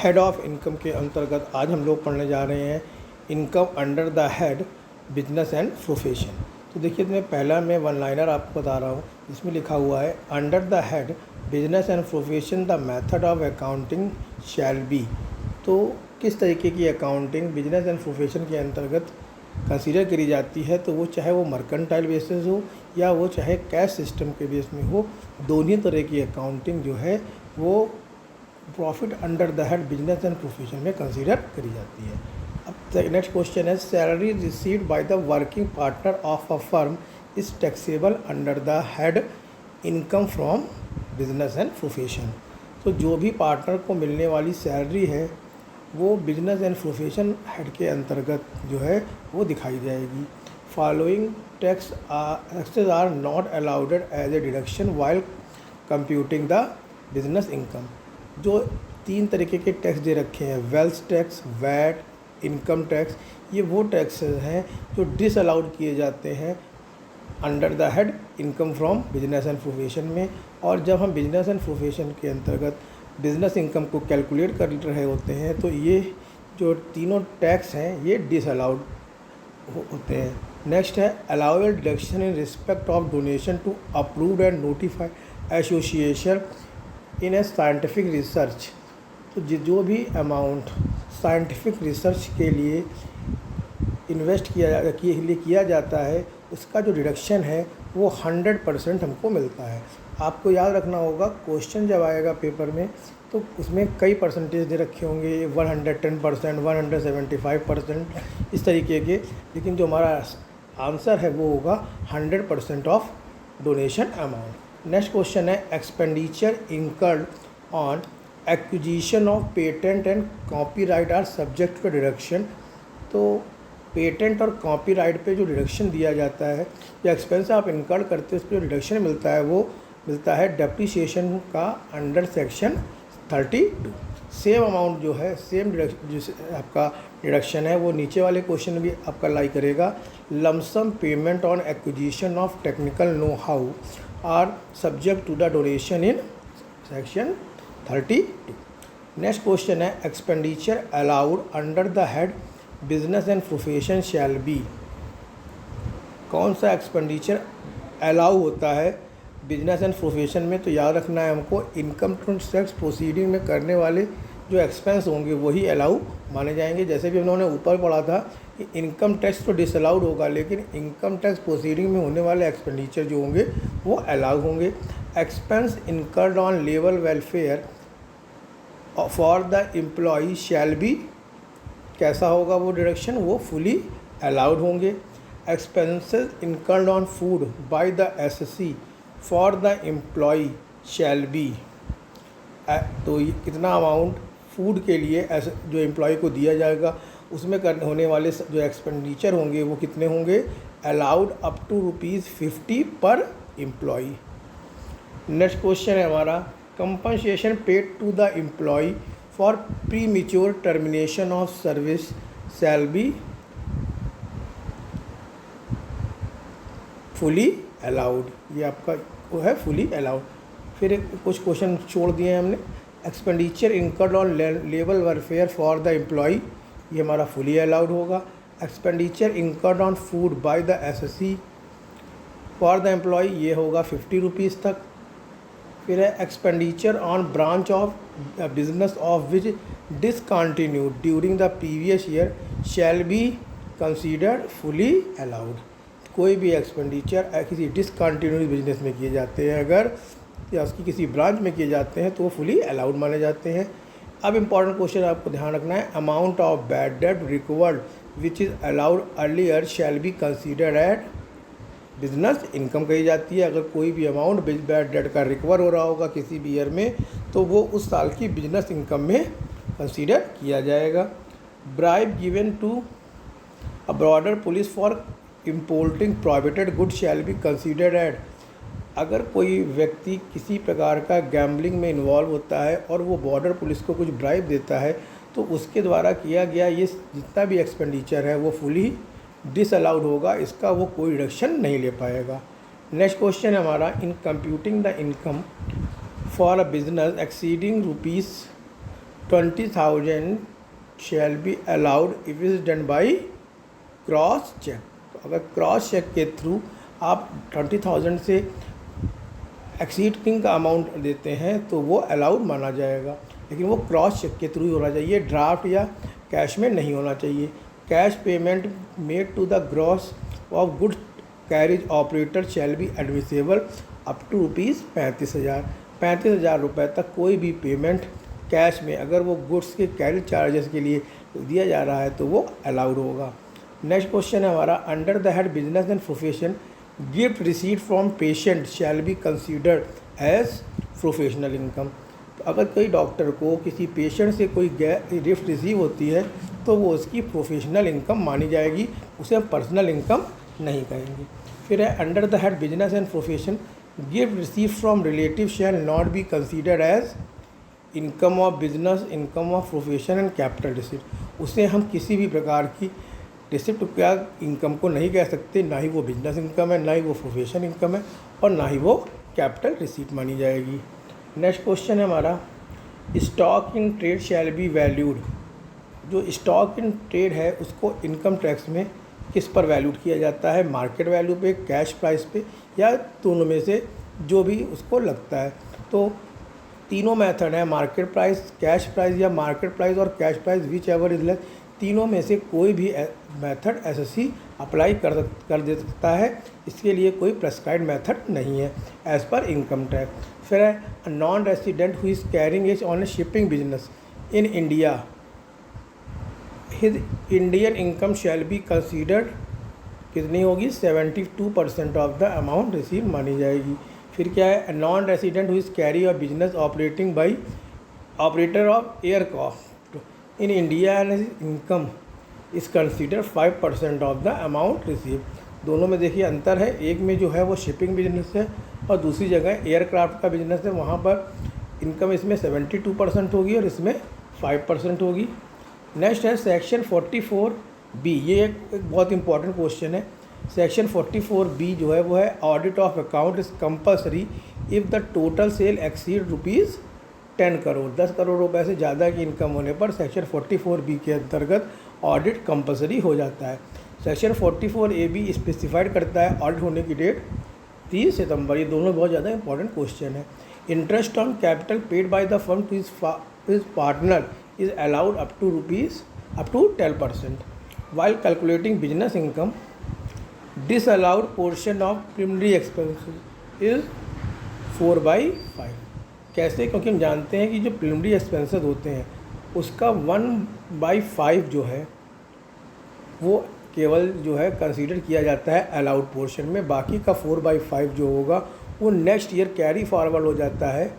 Head of income के अंतर्गत आज हम लोग पढ़ने जा रहे हैं income under the head business and profession. तो देखिए मैं वन लाइनर आपको बता रहा हूँ, जिसमें लिखा हुआ है under the head business and profession the method of accounting shall be. तो किस तरीके की अकाउंटिंग बिजनेस एंड प्रोफेशन के अंतर्गत कंसीडर करी जाती है, तो वो चाहे वो मर्केंटाइल बेसिस हो या वो चाहे कैश सिस्टम के बेस में हो, दोनों तरह की अकाउंटिंग जो है वो profit under the head business and profession में कंसीडर करी जाती है। अब नेक्स्ट क्वेश्चन है salary received by the working partner of a firm is taxable under the head income from business and profession. तो जो भी पार्टनर को मिलने वाली सैलरी है वो बिजनेस एंड प्रोफेशन हेड के अंतर्गत जो है वो दिखाई जाएगी। Following taxes are not allowed as a deduction while computing the business income. जो 3 तरीके के टैक्स दे रखे हैं, wealth tax, VAT, income tax, ये वो टैक्सेस हैं जो डिसअलाउड किए जाते हैं under the head income from business and profession में। और जब हम बिजनेस एंड प्रोफेशन के अंतर्गत बिजनेस इनकम को कैलकुलेट कर रहे होते हैं तो ये जो तीनों टैक्स हैं ये डिसअलाउड होते हैं। नेक्स्ट है allowable deduction in respect of donation to approved and notified association in a scientific research. तो जो भी अमाउंट साइंटिफिक रिसर्च के लिए इन्वेस्ट किया जाता है उसका जो डिडक्शन है वो 100% हमको मिलता है। आपको याद रखना होगा, क्वेश्चन जब आएगा पेपर में तो उसमें कई परसेंटेज दे रखे होंगे, 110%, 175%, इस तरीके के, लेकिन जो हमारा आंसर है वो होगा 100% of donation amount. Next question है expenditure incurred on acquisition of patent and copyright are subject to deduction. तो पेटेंट और कॉपीराइट पे जो डिडक्शन दिया जाता है या एक्सपेंस आप इनकर्ड करते हैं उस पर जो डिडक्शन मिलता है वो मिलता है डेप्रिसिएशन का अंडर सेक्शन 32। सेम अमाउंट जो है सेम डिडक्शन आपका डिडक्शन है वो नीचे वाले क्वेश्चन भी आपका लाई करेगा। Lump sum payment on acquisition of technical know how are subject to the donation in section 32। Next question है expenditure allowed under the head business and profession shall be. कौन सा एक्सपेंडिचर अलाउ होता है बिजनेस एंड प्रोफेशन में? तो याद रखना है हमको, इनकम टैक्स प्रोसीडिंग में करने वाले जो एक्सपेंस होंगे वही अलाउ माने जाएंगे। जैसे भी उन्होंने ऊपर पढ़ा था कि इनकम टैक्स तो डिसअलाउड होगा, लेकिन इनकम टैक्स प्रोसीडिंग में होने वाले एक्सपेंडिचर जो होंगे वो अलाउ होंगे। Expense incurred on labour welfare for the employee shall be, कैसा होगा वो डिडक्शन, वो फुली अलाउड होंगे। Expenses incurred on food by the SSC for the employee shall be. तो कितना अमाउंट फूड के लिए जो एम्प्लॉय को दिया जाएगा उसमें करने होने वाले जो एक्सपेंडिचर होंगे वो कितने होंगे, अलाउड अप टू ₹50 पर एम्प्लॉय। नेक्स्ट क्वेश्चन है हमारा compensation paid to the employ for premature termination of service shall be fully allowed. ये आपका वो है फुली अलाउड। फिर कुछ क्वेश्चन छोड़ दिए हैं हमने। Expenditure incurred on labour welfare for the employ, ये हमारा फुली अलाउड होगा। Expenditure incurred on food by the SSC for the employ, ये होगा ₹50 तक। फिर है expenditure on branch of business of which discontinued during the previous year shall be considered fully allowed. कोई भी एक्सपेंडिचर किसी डिसकंटिन्यूड बिजनेस में किए जाते हैं अगर या उसकी किसी ब्रांच में किए जाते हैं तो वो फुली अलाउड माने जाते हैं। अब इंपॉर्टेंट क्वेश्चन आपको ध्यान रखना है, amount of bad debt recovered which is allowed earlier shell be considered at business income कही जाती है। अगर कोई भी अमाउंट बैड डेट का रिकवर हो रहा होगा किसी भी ईयर में तो वो उस साल की बिजनेस इनकम में कंसीडर किया जाएगा। Bribe given to a border police for importing prohibited good shall be considered at. अगर कोई व्यक्ति किसी प्रकार का गैम्बलिंग में इन्वॉल्व होता है और वो बॉर्डर पुलिस को कुछ ब्राइब देता है तो उसके द्वारा किया गया ये जितना भी एक्सपेंडिचर है वो फुली डिसअलाउड होगा, इसका वो कोई रिडक्शन नहीं ले पाएगा। नेक्स्ट क्वेश्चन है हमारा, in computing the income for a business exceeding 20,000 shall be allowed if it is done by cross check. तो अगर क्रॉस चेक के थ्रू आप 20,000 से एक्सीडिंग का अमाउंट देते हैं तो वो अलाउड माना जाएगा, लेकिन वो क्रॉस चेक के थ्रू ही होना चाहिए, ड्राफ्ट या कैश में नहीं होना चाहिए। Cash payment made to the gross of goods carriage operator shall be admissible up to rupees 35,000 रुपये तक कोई भी पेमेंट कैश में अगर वो गुड्स के कैरिज चार्जेस के लिए दिया जा रहा है तो वो अलाउड होगा। नेक्स्ट क्वेश्चन है हमारा, under the head business and profession gift receipt from patient shall be considered as professional income. तो अगर कोई डॉक्टर को किसी पेशेंट से कोई गिफ्ट रिसीव होती है तो वो उसकी प्रोफेशनल इनकम मानी जाएगी, उसे हम पर्सनल इनकम नहीं कहेंगे। फिर है under the head business and profession gift receive from relative shall not be considered as income of business, income of profession and capital receipt. उसे हम किसी भी प्रकार की रिसिप्ट क्या इनकम को नहीं कह सकते, ना ही वो बिजनेस इनकम है, ना ही वो प्रोफेशन इनकम है और ना ही वो कैपिटल रिसीट मानी जाएगी। नेक्स्ट क्वेश्चन है हमारा, stock in trade shall be valued. जो स्टॉक इन ट्रेड है उसको इनकम टैक्स में किस पर वैल्यूड किया जाता है, मार्केट वैल्यू पे, कैश प्राइस पे या दोनों में से जो भी उसको लगता है। तो तीनों मेथड है, मार्केट प्राइस, कैश प्राइस या मार्केट प्राइस और cash price which ever is less, तीनों में से कोई भी मेथड एसएससी अप्लाई कर दे सकता है। इसके लिए कोई प्रेस्क्राइब्ड मेथड नहीं है एज पर इनकम टैक्स। फिर है non resident who is carrying is on A shipping business in India, his Indian income shall be considered कितनी होगी, 72% ऑफ द अमाउंट रिसीव मानी जाएगी। फिर क्या है, non resident who is carry a business operating by operator of aircraft in India and income is consider 5% of the amount receive. दोनों में देखिए अंतर है, एक में जो है वो शिपिंग बिजनेस है और दूसरी जगह एयरक्राफ्ट का बिजनेस है, वहाँ पर इनकम इसमें 72% होगी और इसमें 5% होगी। नेक्स्ट है सेक्शन 44B, ये एक बहुत इंपॉर्टेंट क्वेश्चन है। सेक्शन 44B जो है वो है audit of account is compulsory if the total sale exceed rupees 10 crore, 10 crore रुपए से ज़्यादा की इनकम होने पर सेक्शन 44B के अंतर्गत ऑडिट कंपलसरी हो जाता है। सेक्शन 44AB स्पेसिफाइड करता है ऑडिट होने की डेट 30 सितंबर। ये दोनों बहुत ज़्यादा इंपॉर्टेंट क्वेश्चन है। Interest on capital paid by the firm to his partner is allowed up to 10%, while calculating business income disallowed portion of preliminary expenses is 4/5। कैसे, क्योंकि हम जानते हैं कि जो प्रिलिमिनरी एक्सपेंसेस होते हैं उसका 1/5 जो है वो केवल जो है कंसीडर किया जाता है अलाउड पोर्शन में, बाकी का 4/5 जो होगा वो नेक्स्ट ईयर कैरी फॉरवर्ड हो जाता है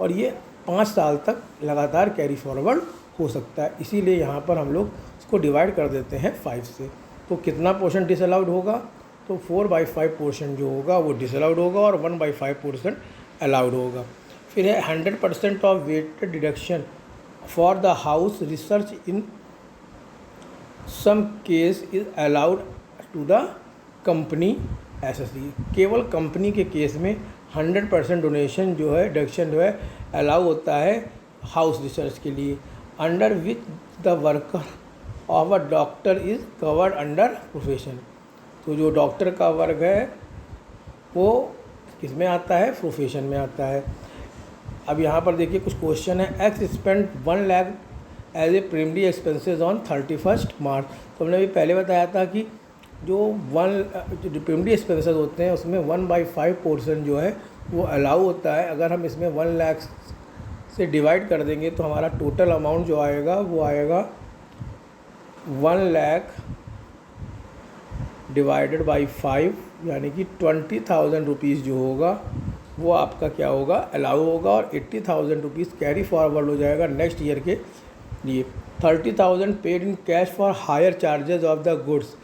और ये 5 साल तक लगातार कैरी फॉरवर्ड हो सकता है। इसीलिए यहाँ पर हम लोग इसको डिवाइड कर देते हैं 5 से। तो कितना पोर्शन डिसअलाउड होगा, तो 4/5 पोर्शन जो होगा वो डिसअलाउड होगा और 1/5 पोर्शन अलाउड होगा। फिर है 100% of weighted deduction for the house research in some case is allowed to the company SSC. केवल कंपनी के केस में 100% डोनेशन जो है, डिडक्शन जो है अलाउ होता है हाउस रिसर्च के लिए, under which the worker of a doctor is covered under profession. तो जो डॉक्टर का वर्ग है वो किस में आता है, प्रोफेशन में आता है। अब यहाँ पर देखिए कुछ क्वेश्चन है, X spend 1 lakh as a preliminary expenses on 31 March. तो हमने भी पहले बताया था कि जो प्रिलिमिनरी एक्सपेंसेस होते हैं उसमें 1/5 पोर्शन जो है वो अलाउ होता है। अगर हम इसमें 1 लाख से डिवाइड कर देंगे तो हमारा टोटल अमाउंट जो आएगा वो आएगा 1 लाख डिवाइडेड बाई 5, यानी कि 20,000 रुपीज़ जो होगा वो आपका क्या होगा, अलाउ होगा और 80,000 रुपीज़ कैरी फॉरवर्ड हो जाएगा नेक्स्ट ईयर के लिए। 30,000 paid in cash for hire charges of the goods,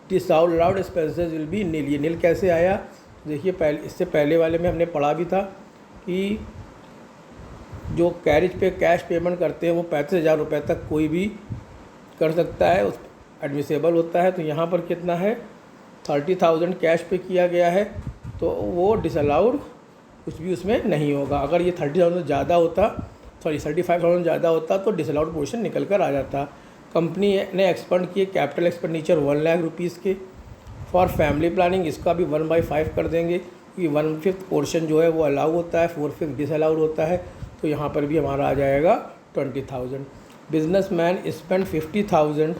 disallowed expenses will be nil. ये नील कैसे आया, देखिए पहले, इससे पहले वाले में हमने पढ़ा भी था कि जो कैरिज पे कैश पेमेंट करते हैं वो 35,000 रुपये तक कोई भी कर सकता है, उस एडमिसेबल होता है। तो यहाँ पर कितना है, 30,000 कैश पे किया गया है तो वो डिसअलाउड कुछ भी उसमें नहीं होगा। अगर ये 30,000 से ज़्यादा होता 35,000 ज़्यादा होता तो डिसअलाउड पोर्शन निकल कर आ जाता। कंपनी ने एक्सपेंड किए कैपिटल एक्सपेंडिचर 1 लाख रुपीज़ के फॉर फैमिली प्लानिंग, इसका भी 1/5 कर देंगे कि 1/5 पोर्शन जो है वो अलाउ होता है, 4/5 डिसअलाउड होता है। तो यहाँ पर भी हमारा आ जाएगा 20,000। Businessman spend 50,000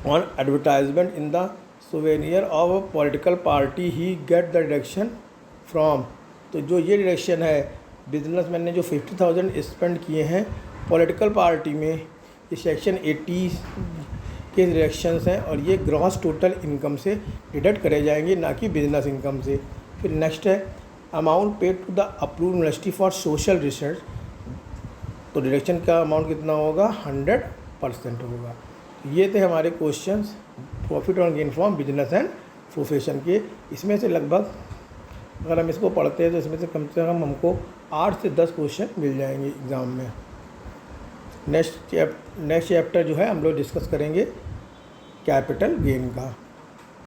on advertisement in the souvenir of a political party he get the deduction from. तो जो ये डिडक्शन है, बिजनेसमैन ने जो 50,000 स्पेंड किए हैं पॉलिटिकल पार्टी में, ये सेक्शन 80 के डिडक्शंस हैं और ये ग्रॉस टोटल इनकम से डिडक्ट करे जाएंगे, ना कि बिजनेस इनकम से। फिर नेक्स्ट है amount paid to the approve university for social research. तो डिडक्शन का अमाउंट कितना होगा, 100% होगा। ये थे हमारे क्वेश्चंस प्रॉफिट और gain from business and profession के। इसमें से लगभग अगर हम इसको पढ़ते हैं तो इसमें से कम हमको 8 से 10 क्वेश्चन मिल जाएंगे एग्ज़ाम में। नेक्स्ट चैप्टर जो है हम लोग डिस्कस करेंगे कैपिटल गेन का।